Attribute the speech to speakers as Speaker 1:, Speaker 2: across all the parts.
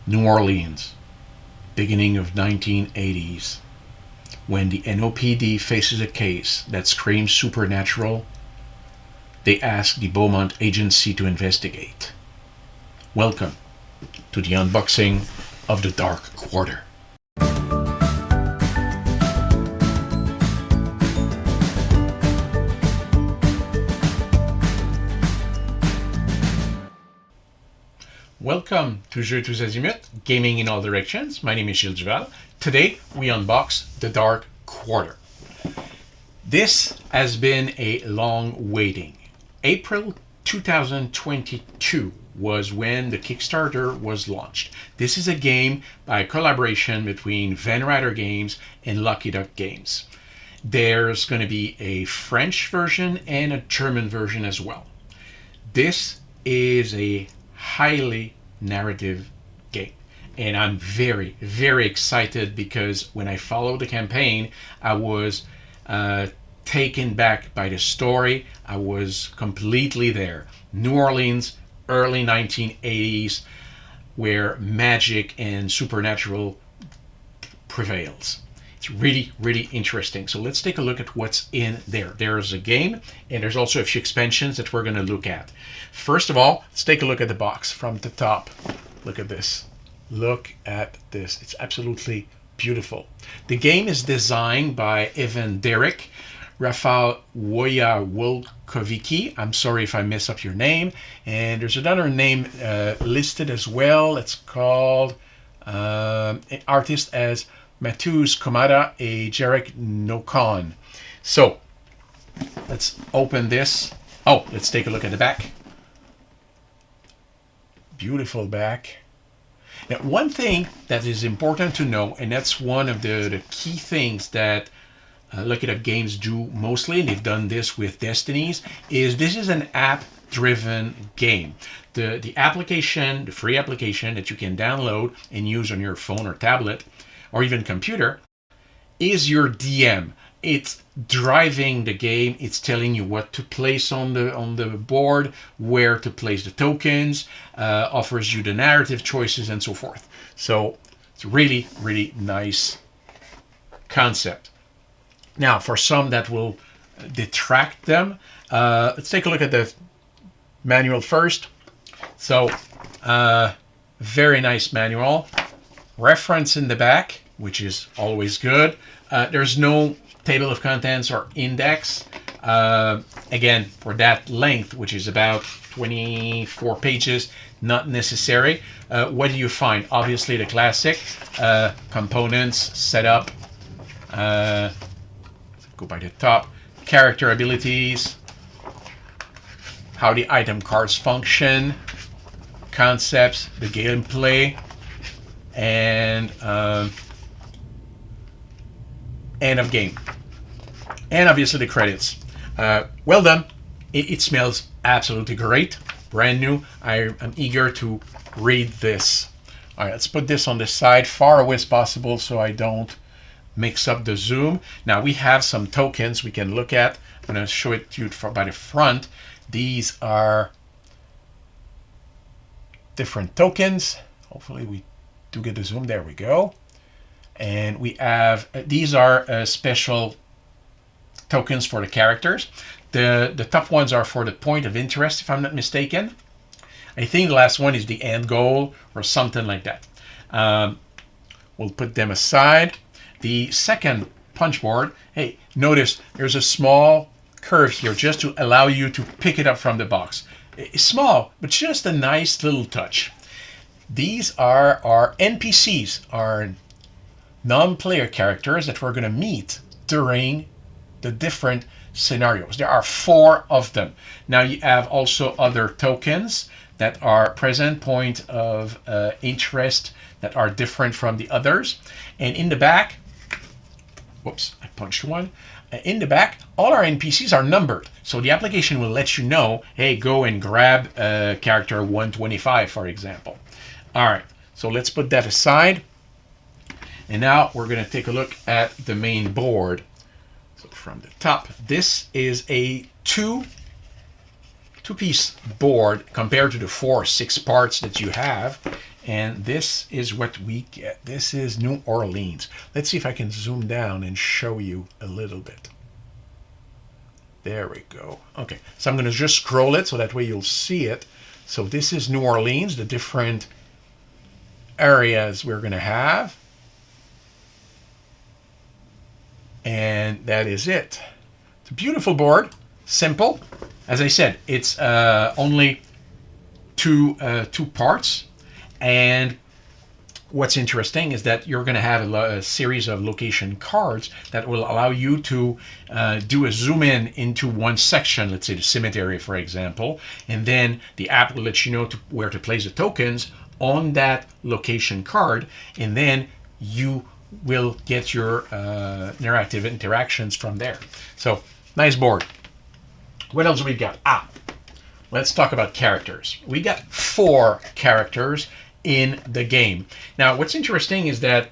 Speaker 1: New Orleans, beginning of 1980s. When the NOPD faces a case that screams supernatural, they ask the Beaumont agency to investigate. Welcome to the unboxing of the Dark Quarter. Welcome to Jeux tous azimuts, gaming in all directions. My name is Gilles Duval. Today we unbox the Dark Quarter. This has been a long waiting. April 2022 was when the Kickstarter was launched. This is a game by a collaboration between Van Ryder Games and Lucky Duck Games. There's going to be a French version and a German version as well. This is a highly narrative game, and I'm very, very excited because when I followed the campaign, I was taken back by the story. I was completely there. New Orleans, early 1980s, where magic and supernatural prevails. It's really, really interesting. So let's take a look at what's in there. There's a game, and there's also a few expansions that we're going to look at. First of all, let's take a look at the box from the top. Look at this. Look at this. It's absolutely beautiful. The game is designed by Evan Derrick, Rafał Wojciechowski. I'm sorry if I mess up your name. And there's another name listed as well. It's called artist as Mateusz Komada and Jarek Nokon. So let's open this. Oh, let's take a look at the back. Beautiful back. Now, one thing that is important to know, and that's one of the key things that Lucky Duck Games do mostly, and they've done this with Destinies, is this is an app-driven game. The application, the free application that you can download and use on your phone or tablet, or even computer, is your DM. It's driving the game. It's telling you what to place on the board, where to place the tokens, offers you the narrative choices, and so forth. So it's a really, really nice concept. Now, for some that will detract them, let's take a look at the manual first. So, very nice manual. Reference in the back, which is always good. There's no table of contents or index. Again, for that length, which is about 24 pages, not necessary. What do you find? Obviously the classic components, setup, go by the top, character abilities, how the item cards function, concepts, the gameplay, and end of game, and obviously the credits. Well done. It smells absolutely great, brand new. I'm eager to read this. All right, let's put this on the side, far away as possible, so I don't mix up the zoom. Now we have some tokens we can look at. I'm going to show it to you by the front. These are different tokens. Hopefully we do get the zoom. There we go. And we have, these are special tokens for the characters. The top ones are for the point of interest, if I'm not mistaken. I think the last one is the end goal or something like that. We'll put them aside. The second punch board, hey, notice there's a small curve here just to allow you to pick it up from the box. It's small, but just a nice little touch. These are our NPCs, our non-player characters that we're going to meet during the different scenarios. There are 4 of them. Now you have also other tokens that are present point of interest that are different from the others. And in the back, whoops, I punched one. In the back, all our NPCs are numbered. So the application will let you know, hey, go and grab character 125, for example. All right, so let's put that aside. And now we're going to take a look at the main board. So from the top, this is a two-piece board compared to the 4 or 6 parts that you have And this is what we get. This is New Orleans. Let's see if I can zoom down and show you a little bit. There we go. Okay, so I'm going to just scroll it so that way you'll see it. So this is New Orleans, the different areas we're going to have. And that is it. It's a beautiful board, simple. As I said, it's only two parts. And what's interesting is that you're going to have a series of location cards that will allow you to do a zoom in into one section, let's say the cemetery, for example, and then the app will let you know where to place the tokens on that location card, and then you will get your narrative interactions from there. So, nice board. What else do we got? Let's talk about characters. We got 4 characters in the game. Now, what's interesting is that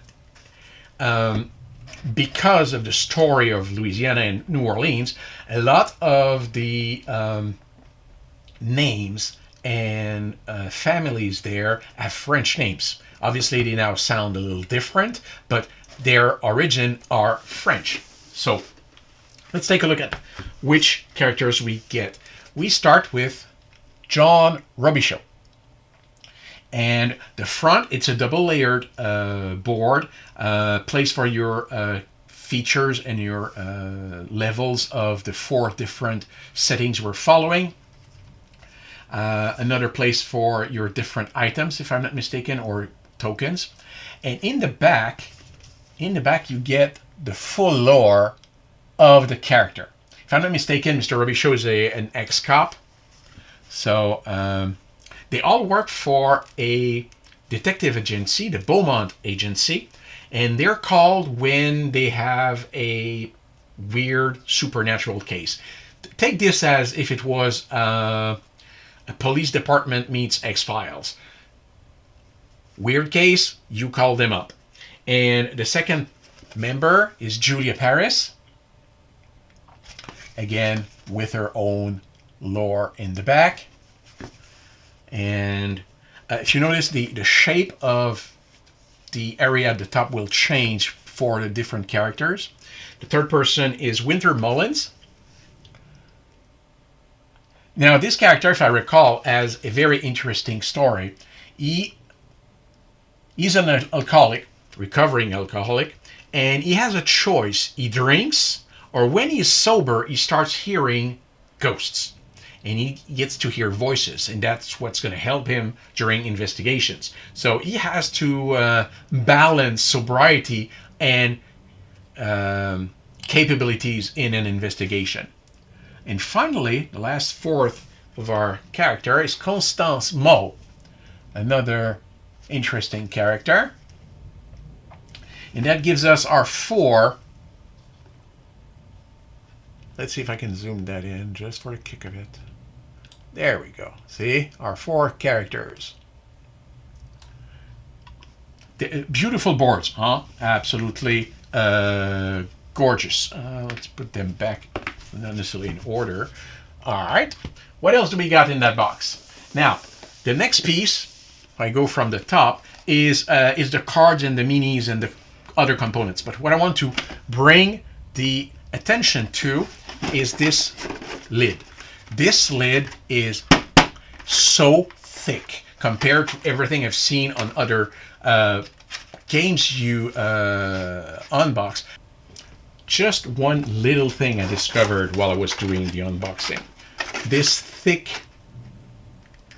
Speaker 1: because of the story of Louisiana and New Orleans, a lot of the names and families there have French names. Obviously, they now sound a little different, but their origin are French. So let's take a look at which characters we get. We start with John Robichaud. And the front, it's a double-layered board, place for your features and your levels of the 4 different settings we're following. Another place for your different items, if I'm not mistaken, or tokens. And in the back you get the full lore of the character. If I'm not mistaken, Mr. Robichaud is an ex-cop. So they all work for a detective agency, the Beaumont agency, and they're called when they have a weird supernatural case. Take this as if it was a police department meets X-Files. Weird case, you call them up. And the second member is Julia Paris. Again, with her own lore in the back. And if you notice, the shape of the area at the top will change for the different characters. The third person is Winter Mullins. Now, this character, if I recall, has a very interesting story. He's an alcoholic, recovering alcoholic, and he has a choice. He drinks, or when he's sober, he starts hearing ghosts. And he gets to hear voices, and that's what's going to help him during investigations. So he has to balance sobriety and capabilities in an investigation. And finally, the last fourth of our character is Constance Mo, another interesting character. And that gives us our 4. Let's see if I can zoom that in just for the kick of it. There we go. See? Our 4 characters. Beautiful boards, huh? Absolutely gorgeous. Let's put them back, not necessarily in order. All right. What else do we got in that box? Now, the next piece, if I go from the top, is the cards and the minis and the other components. But what I want to bring the attention to is this lid. This lid is so thick compared to everything I've seen on other games you unbox. Just one little thing I discovered while I was doing the unboxing. This thick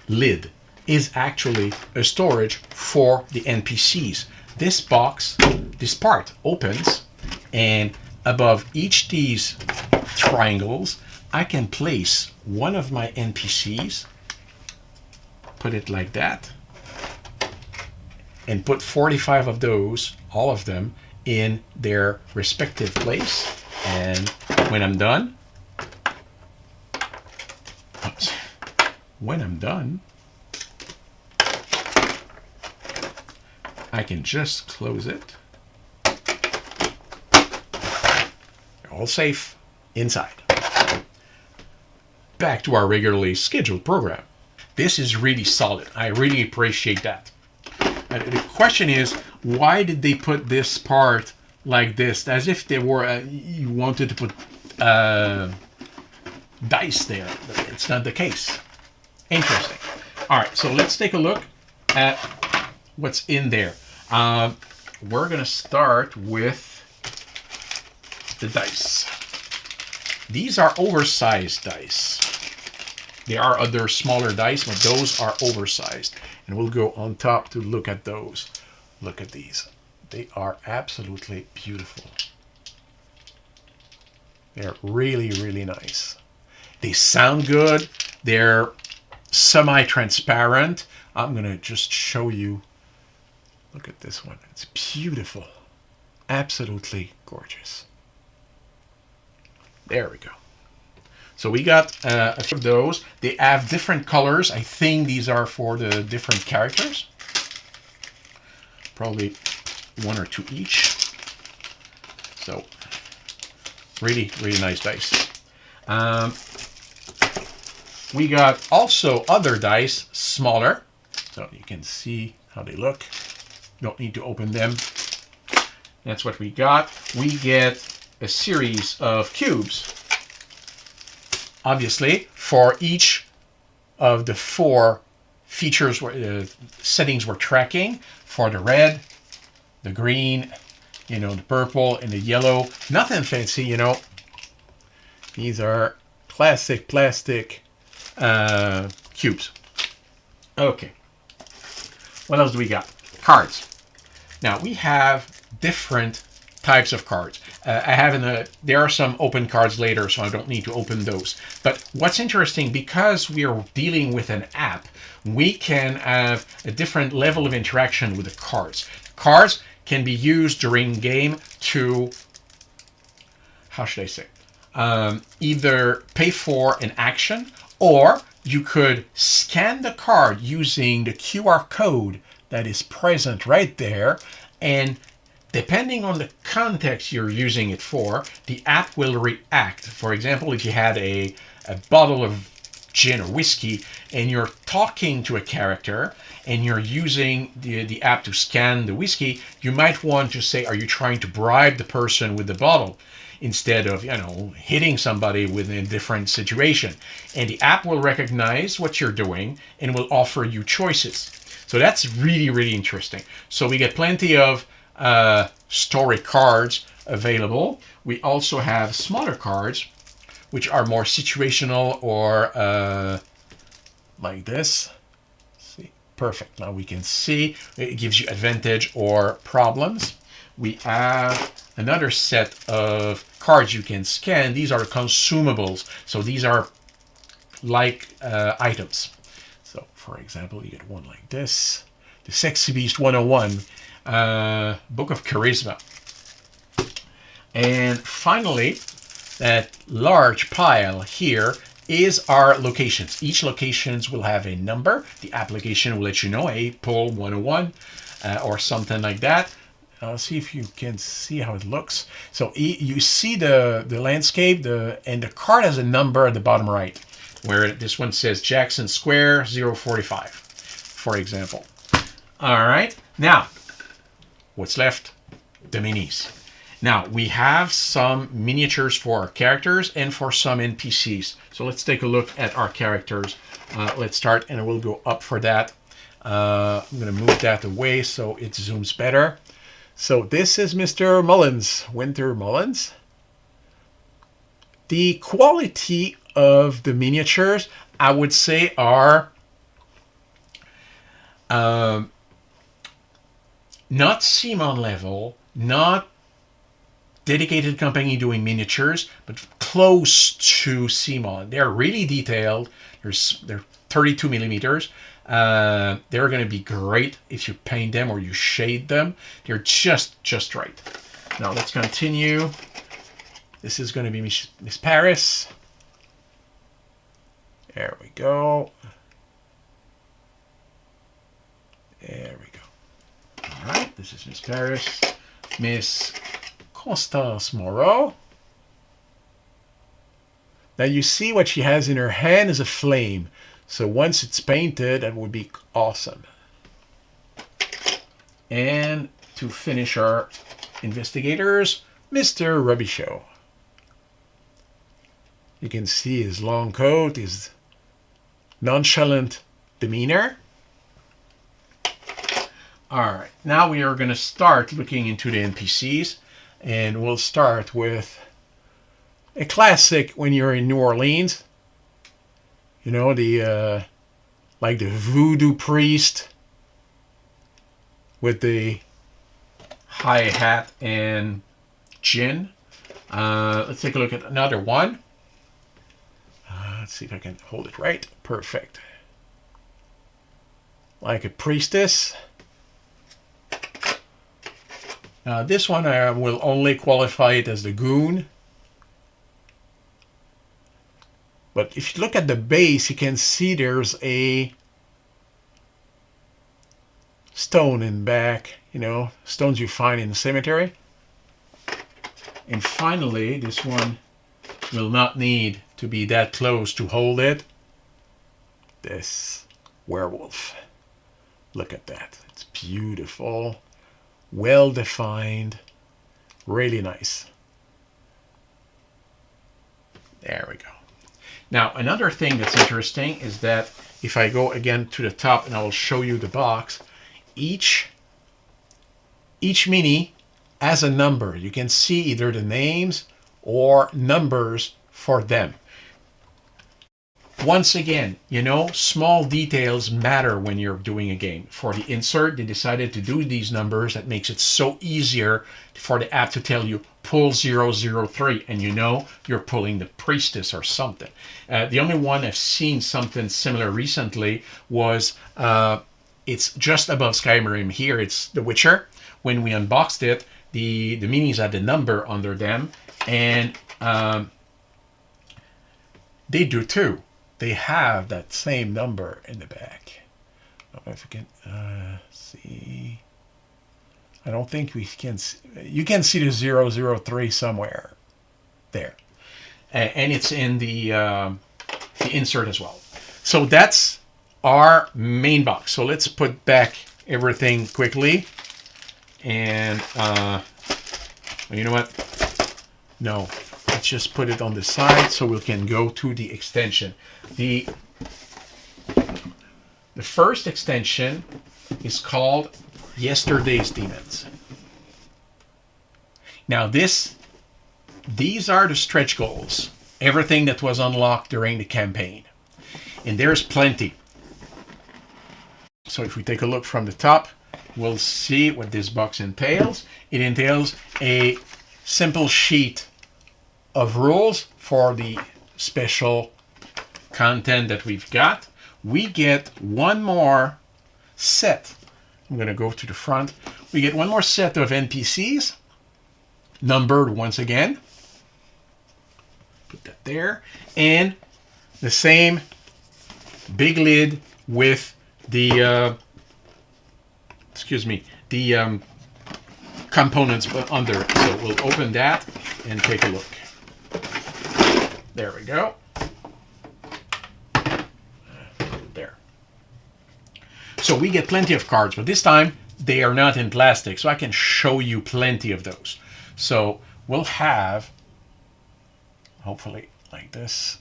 Speaker 1: lid is actually a storage for the NPCs. This box, this part opens, and above each these triangles, I can place one of my NPCs, put it like that, and put 45 of those, all of them, in their respective place. And when I'm done, I can just close it. All safe inside. Back to our regularly scheduled program. This is really solid. I really appreciate that. the question is, why did they put this part like this, as if they were you wanted to put dice there, but it's not the case. Interesting. All right, so let's take a look at what's in there. We're gonna start with the dice. These are oversized dice. There are other smaller dice, but those are oversized. And we'll go on top to look at those. Look at these. They are absolutely beautiful. They're really, really nice. They sound good. They're semi-transparent. I'm going to just show you. Look at this one. It's beautiful. Absolutely gorgeous. There we go. So we got a few of those. They have different colors. I think these are for the different characters. Probably one or two each. So really, really nice dice. We got also other dice, smaller. So you can see how they look. Don't need to open them. That's what we got. We get a series of cubes. Obviously, for each of the 4 features, settings we're tracking, for the red, the green, the purple, and the yellow. Nothing fancy, These are classic plastic cubes. Okay. What else do we got? Cards. Now, we have different types of cards. There are some open cards later, so I don't need to open those. But what's interesting, because we are dealing with an app, we can have a different level of interaction with the cards. Cards can be used during game to, how should I say, either pay for an action, or you could scan the card using the QR code that is present right there, and depending on the context you're using it for, the app will react. For example, if you had a bottle of gin or whiskey and you're talking to a character and you're using the app to scan the whiskey, you might want to say, are you trying to bribe the person with the bottle? Instead of, hitting somebody within a different situation. And the app will recognize what you're doing and will offer you choices. So that's really, really interesting. So we get plenty of story cards available. We also have smaller cards, which are more situational, or like this. See, perfect. Now we can see it gives you advantage or problems. We have another set of cards you can scan. These are consumables. So these are like items. So for example, you get one like this. The Sexy Beast 101. Book of Charisma. And finally, that large pile here is our locations. Each locations will have a number. The application will let you know, hey, pull 101 or something like that. I'll see if you can see how it looks. So you see the landscape, and the card has a number at the bottom right, where this one says Jackson Square 045, for example. All right, now, what's left? The minis. Now, we have some miniatures for our characters and for some NPCs. So let's take a look at our characters. Let's start, and we'll go up for that. I'm going to move that away so it zooms better. So this is Mr. Mullins, Winter Mullins. The quality of the miniatures, I would say, are not CMON level, not dedicated company doing miniatures, but close to CMON. They're really detailed. They're 32 millimeters. They're going to be great if you paint them or you shade them. They're just right. Now let's continue. This is going to be Miss Paris. There we go. There we go. All right, this is Miss Paris. Miss Constance Moreau. Now you see what she has in her hand is a flame. So once it's painted, that would be awesome. And to finish our investigators, Mr. Robichaud. You can see his long coat, his nonchalant demeanor. All right, now we are going to start looking into the NPCs, and we'll start with a classic when you're in New Orleans. You know, the like the voodoo priest with the high hat and gin. Let's take a look at another one. Let's see if I can hold it right. Perfect. Like a priestess. This one I will only qualify it as the goon. But if you look at the base, you can see there's a stone in back, you know, stones you find in the cemetery. And finally, this one will not need to be that close to hold it. This werewolf. Look at that. It's beautiful. Well defined. Really nice. There we go. Now, another thing that's interesting is that if I go again to the top and I will show you the box, each mini has a number. You can see either the names or numbers for them. Once again, you know, small details matter when you're doing a game. For the insert, they decided to do these numbers. That makes it so easier for the app to tell you, pull 003, and you know you're pulling the priestess or something. The only one I've seen something similar recently was, it's just above Skyrim here, it's The Witcher. When we unboxed it, the minis had the number under them, and they do too. They have that same number in the back. I don't know if you can see. I don't think we can see. You can see the 003 somewhere there. And it's in the insert as well. So that's our main box. So let's put back everything quickly. And you know what? No. Let's just put it on the side so we can go to the extension. The first extension is called Yesterday's Demons. Now these are the stretch goals. Everything that was unlocked during the campaign. And there's plenty. So if we take a look from the top, we'll see what this box entails. It entails a simple sheet of rules for the special content that we've got. We get one more set. I'm going to go to the front. We get one more set of NPCs, numbered once again. Put that there. And the same big lid with the, components under it. So we'll open that and take a look. There we go. There. So we get plenty of cards, but this time they are not in plastic, so I can show you plenty of those. So we'll have, hopefully like this.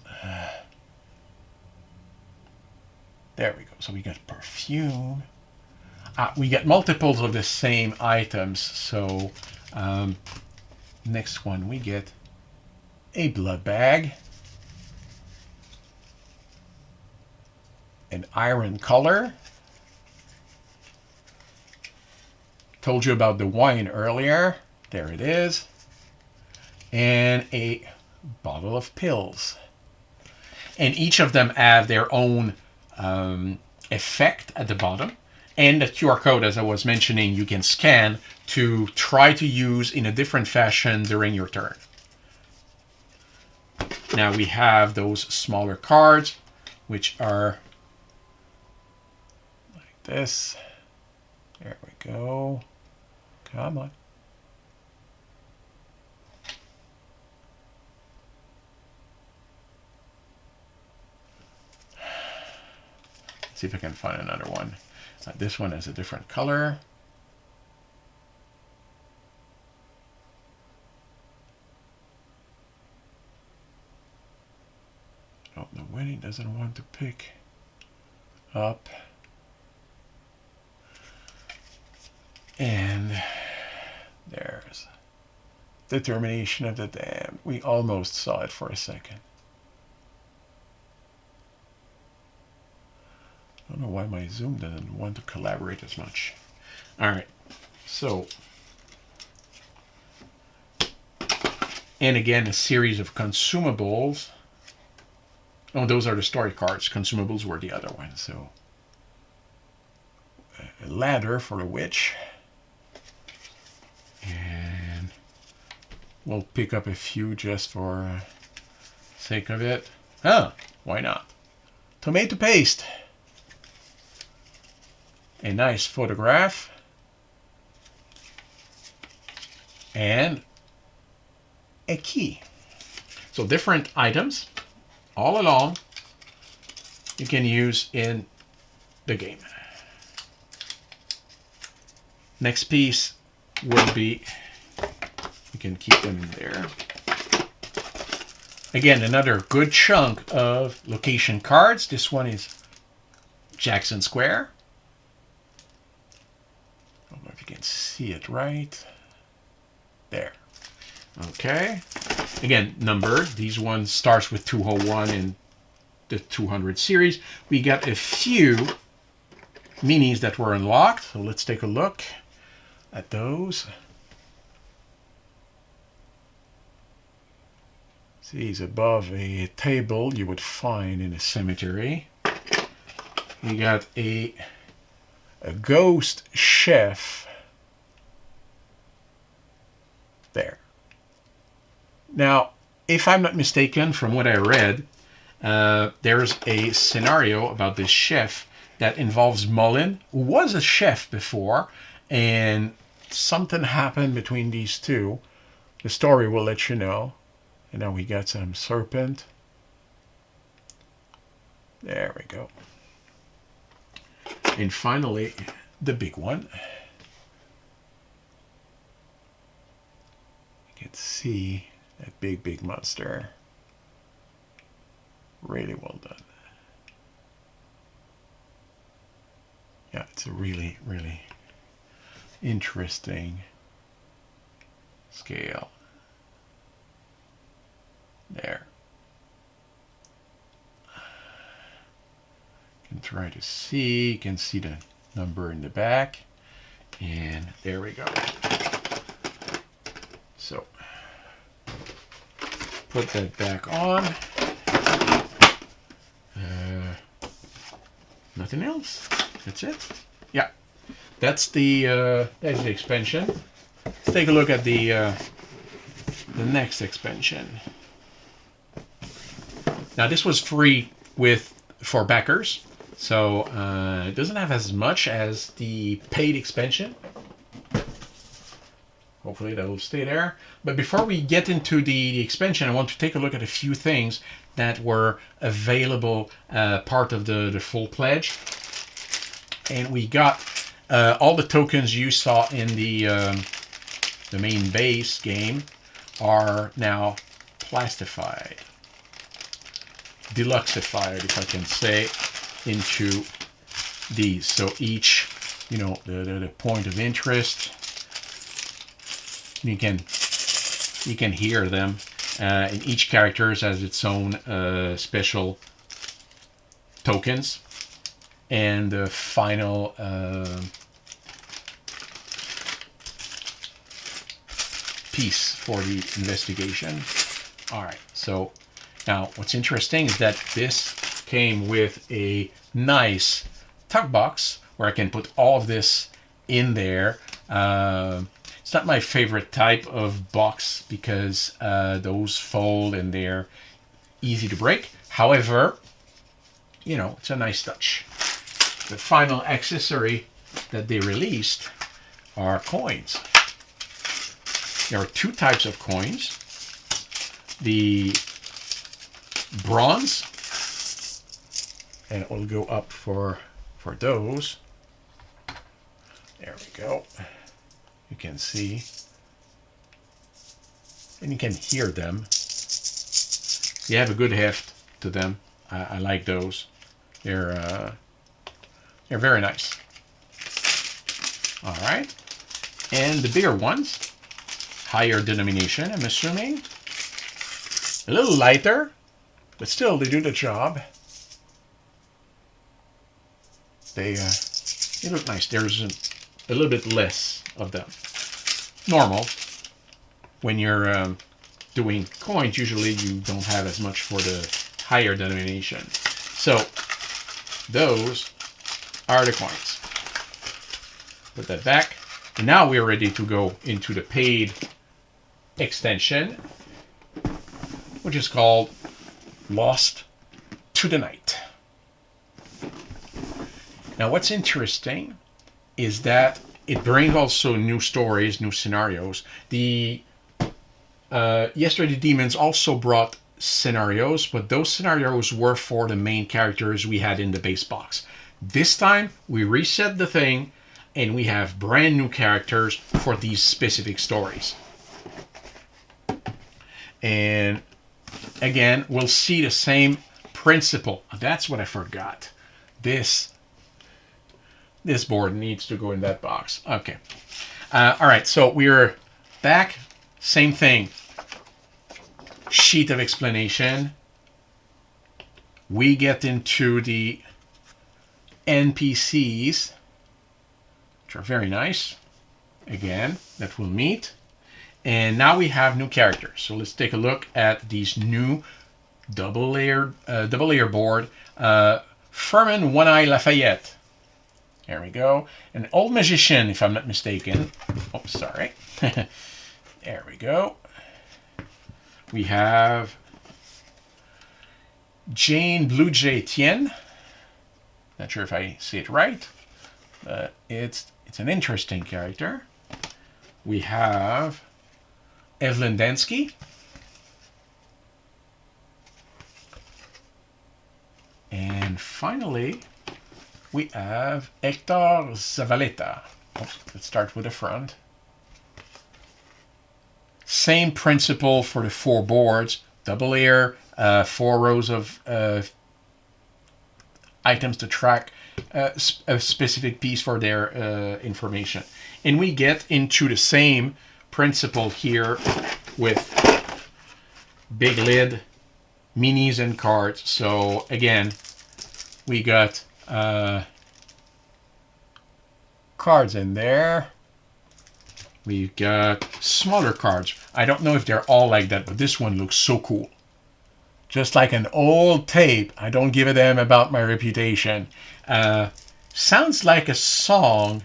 Speaker 1: There we go. So we got perfume. We get multiples of the same items. So next one we get a blood bag, an iron color. Told you about the wine earlier. There it is. And a bottle of pills. And each of them have their own effect at the bottom. And the QR code, as I was mentioning, you can scan to try to use in a different fashion during your turn. Now we have those smaller cards, which are like this. There we go. Come on. Let's see if I can find another one. This one has a different color. when it doesn't want to pick up. And there's determination of the dam. We almost saw it for a second. I don't know why my zoom doesn't want to collaborate as much. All right, so, and again, a series of consumables. Oh, those are the story cards. Consumables were the other ones. So, a ladder for the witch. And we'll pick up a few just for sake of it. Huh, why not? Tomato paste. A nice photograph. And a key. So different items all along you can use in the game. Next piece will be, you can keep them in there. Again, another good chunk of location cards. This one is Jackson Square. I don't know if you can see it right. There. Okay. Again, numbered. These ones starts with 201 in the 200 series. We got a few minis that were unlocked. So let's take a look at those. See, he's above a table you would find in a cemetery. We got a ghost chef there. Now, if I'm not mistaken, from what I read, there's a scenario about this chef that involves Mullen, who was a chef before, and something happened between these two. The story will let you know. And now we got some serpent. There we go. And finally, the big one. You can see that big monster. Really well done. Yeah, it's a really interesting scale. There. You can try to see, you can see the number in the back. And there we go. So, put that back on. Nothing else. That's it. Yeah. That's the expansion. Let's take a look at the next expansion. Now this was free for backers, so it doesn't have as much as the paid expansion. Hopefully that will stay there. But before we get into the expansion, I want to take a look at a few things that were available part of the full pledge. And we got all the tokens you saw in the main base game are now plastified. Deluxified, if I can say, into these. So each, the point of interest, you can hear them. And each character has its own special tokens. And the final piece for the investigation. All right, so now what's interesting is that this came with a nice tuck box where I can put all of this in there. It's not my favorite type of box because those fold and they're easy to break. However, it's a nice touch. The final accessory that they released are coins. There are two types of coins. The bronze, and it will go up for those. There we go. You can see, and you can hear them. They have a good heft to them. I like those. They're very nice. All right. And the bigger ones, higher denomination, I'm assuming. A little lighter, but still they do the job. They look nice. There's a little bit less of them. Normal. When you're doing coins, usually you don't have as much for the higher denomination. So those are the coins. Put that back. And now we're ready to go into the paid extension, which is called Lost to the Night. Now what's interesting is that it brings also new stories, new scenarios. The Yesterday Demons also brought scenarios, but those scenarios were for the main characters we had in the base box. This time we reset the thing and we have brand new characters for these specific stories. And again, we'll see the same principle. That's what I forgot. This board needs to go in that box. Okay. All right, so we're back. Same thing. Sheet of explanation. We get into the NPCs, which are very nice. Again, that we'll meet. And now we have new characters. So let's take a look at these new double layer board. Furman One Eye Lafayette. There we go. An old magician, if I'm not mistaken. Oh, sorry. There we go. We have Jane Blue Jay Tien. Not sure if I say it right, but it's an interesting character. We have Evelyn Dansky. And finally, we have Hector Zavaleta. Let's start with the front. Same principle for the 4 boards. Double layer, 4 rows of items to track a specific piece for their information. And we get into the same principle here with big lid, minis, and cards. So again, we got cards in there. We've got smaller cards. I don't know if they're all like that, but this one looks so cool. Just like an old tape. I don't give a damn about my reputation. Sounds like a song.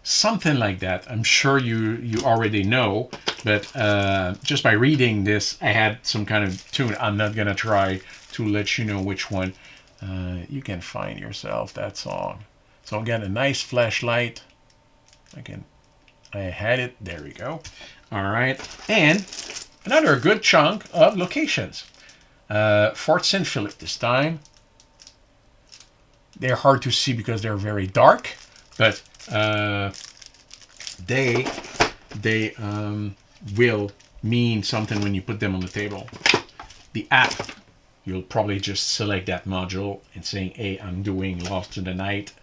Speaker 1: Something like that. I'm sure you already know. But just by reading this, I had some kind of tune. I'm not going to try to let you know which one. You can find yourself that song. So again, a nice flashlight. I had it. There we go. All right. And another good chunk of locations. Fort St. Philip this time. They're hard to see because they're very dark, but they will mean something when you put them on the table. The app, you'll probably just select that module and saying, hey, I'm doing Lost to the Night.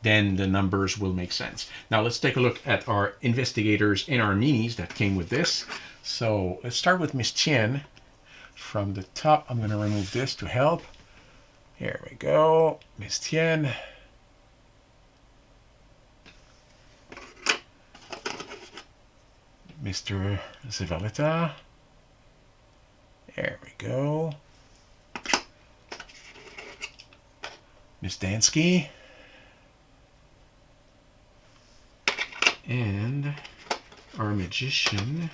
Speaker 1: Then the numbers will make sense. Now let's take a look at our investigators and our minis that came with this. So let's start with Miss Tien. From the top, I'm going to remove this to help. Here we go. Miss Tien. Mr. Zavaleta. There we go. Miss Dansky. And our magician,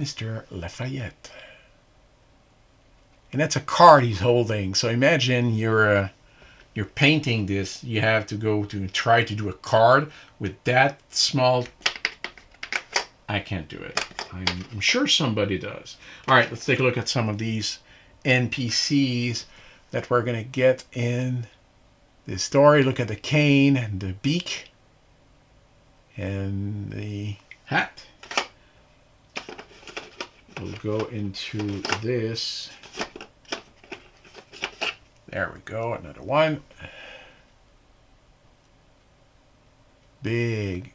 Speaker 1: Mr. Lafayette. And that's a card he's holding. So imagine you're painting this. You have to go to try to do a card with that small. I can't do it. I'm sure somebody does. All right, let's take a look at some of these NPCs that we're going to get in this story. Look at the cane and the beak and the hat. We'll go into this. There we go, another one. Big,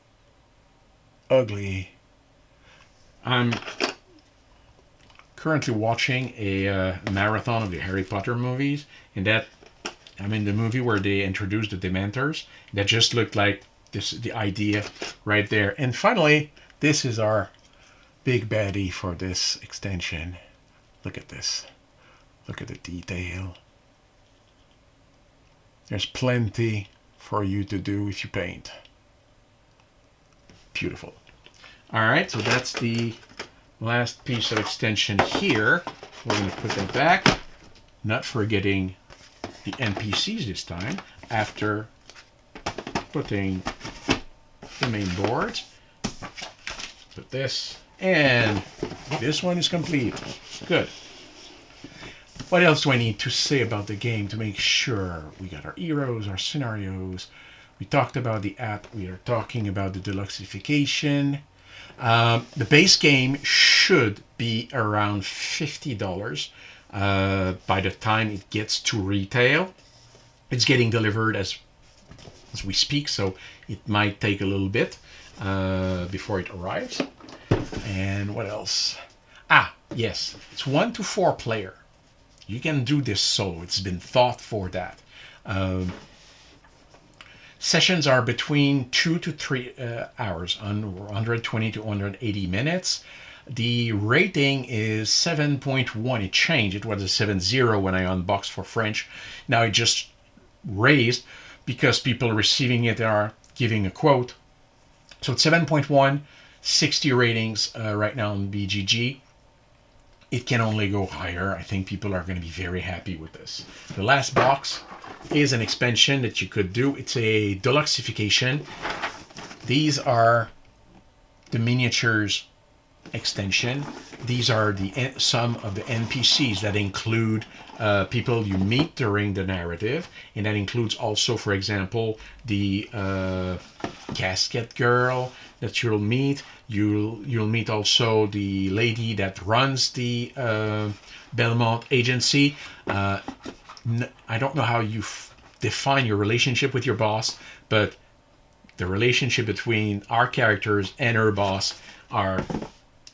Speaker 1: ugly. I'm currently watching a marathon of the Harry Potter movies, and that, I mean, the movie where they introduced the Dementors, that just looked like this, the idea right there. And finally, this is our big baddie for this extension. Look at this. Look at the detail. There's plenty for you to do if you paint. Beautiful. All right, so that's the last piece of extension here. We're going to put that back, not forgetting the NPCs this time, after putting the main board. Put this, and this one is complete. Good. What else do I need to say about the game to make sure we got our heroes, our scenarios? We talked about the app. We are talking about the Deluxification. The base game should be around $50 by the time it gets to retail. It's getting delivered as we speak, so it might take a little bit before it arrives. And what else? Yes, it's 1 to 4 player. You can do this solo. It's been thought for that. Sessions are between 2 to 3 hours, 120 to 180 minutes. The rating is 7.1. It changed. It was a 7.0 when I unboxed for French. Now it just raised because people receiving it are giving a quote. So it's 7.1, 60 ratings right now on BGG. It can only go higher. I think people are going to be very happy with this. The last box is an expansion that you could do. It's a Deluxification. These are the miniatures extension. These are the some of the NPCs that include people you meet during the narrative, and that includes also, for example, the casket girl that you'll meet. You'll meet also the lady that runs the Beaumont agency. I don't know how you define your relationship with your boss, but the relationship between our characters and her boss are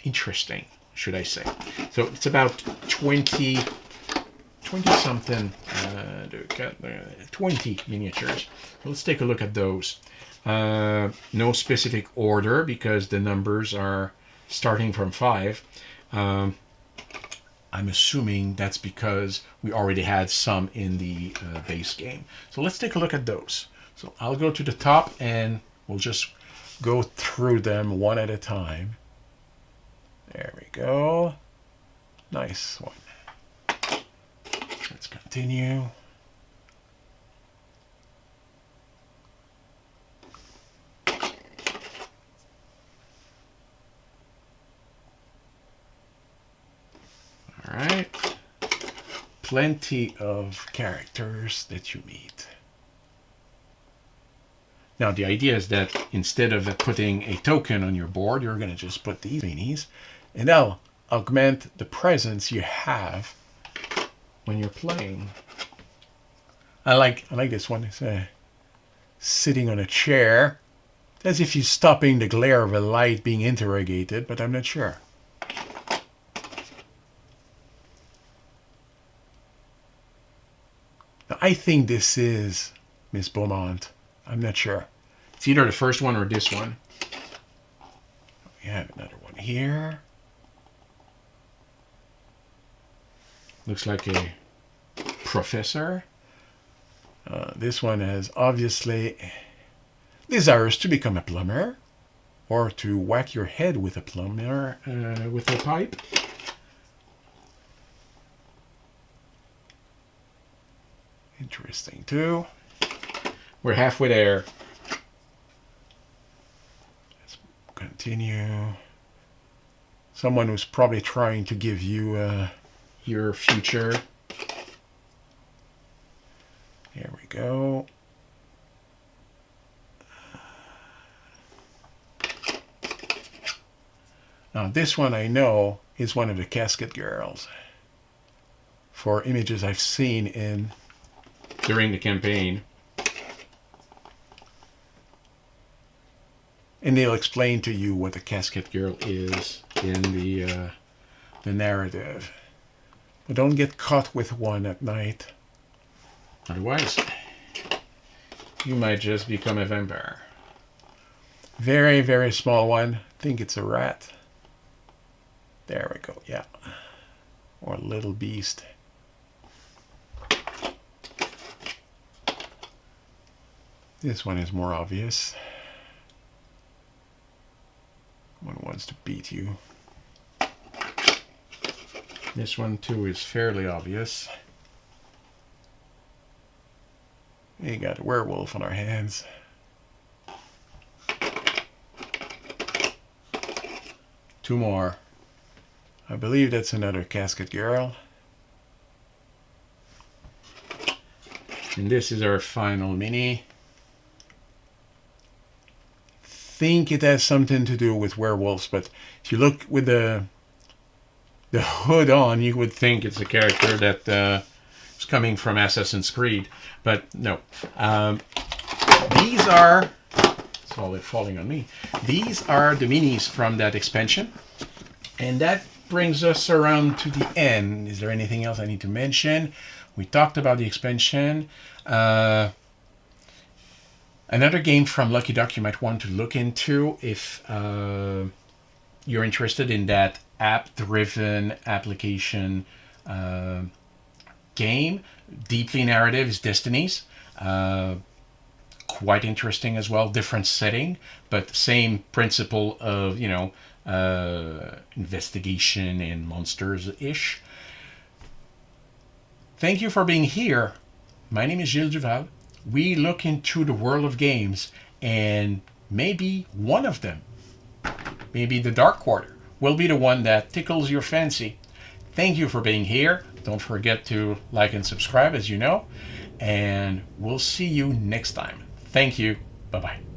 Speaker 1: interesting, should I say. So it's about 20 something, 20 miniatures. So let's take a look at those. No specific order because the numbers are starting from 5. I'm assuming that's because we already had some in the base game. So let's take a look at those. So I'll go to the top and we'll just go through them one at a time. There we go. Nice one. Let's continue. All right. Plenty of characters that you meet. Now the idea is that instead of putting a token on your board, you're going to just put these minis, and that'll augment the presence you have when you're playing. I like this one. It's sitting on a chair, as if he's stopping the glare of a light being interrogated, but I'm not sure. Now, I think this is Miss Beaumont. I'm not sure. It's either the first one or this one. We have another one here. Looks like a professor. This one has obviously desires to become a plumber or to whack your head with a plumber with a pipe. Interesting too. We're halfway there. Let's continue. Someone who's probably trying to give you your future. Here we go. Now this one I know is one of the casket girls. For images I've seen in during the campaign. And they'll explain to you what the casket girl is in the narrative. But don't get caught with one at night. Otherwise, you might just become a vampire. Very, very small one. I think it's a rat. There we go, yeah. Or a little beast. This one is more obvious. One wants to beat you. This one too is fairly obvious. We got a werewolf on our hands. Two more. I believe that's another casket girl. And this is our final mini. Think it has something to do with werewolves, but if you look with the hood on, you would think it's a character that is coming from Assassin's Creed, but no. These are, it's all falling on me. These are the minis from that expansion, and that brings us around to the end. Is there anything else I need to mention? We talked about the expansion. Another game from Lucky Duck you might want to look into if you're interested in that app-driven application game. Deeply narrative is Destinies. Quite interesting as well. Different setting, but same principle of, investigation and monsters-ish. Thank you for being here. My name is Gilles Duval. We look into the world of games, and maybe one of them, maybe the Dark Quarter, will be the one that tickles your fancy. Thank you for being here. Don't forget to like and subscribe, as you know, and we'll see you next time. Thank you. Bye-bye.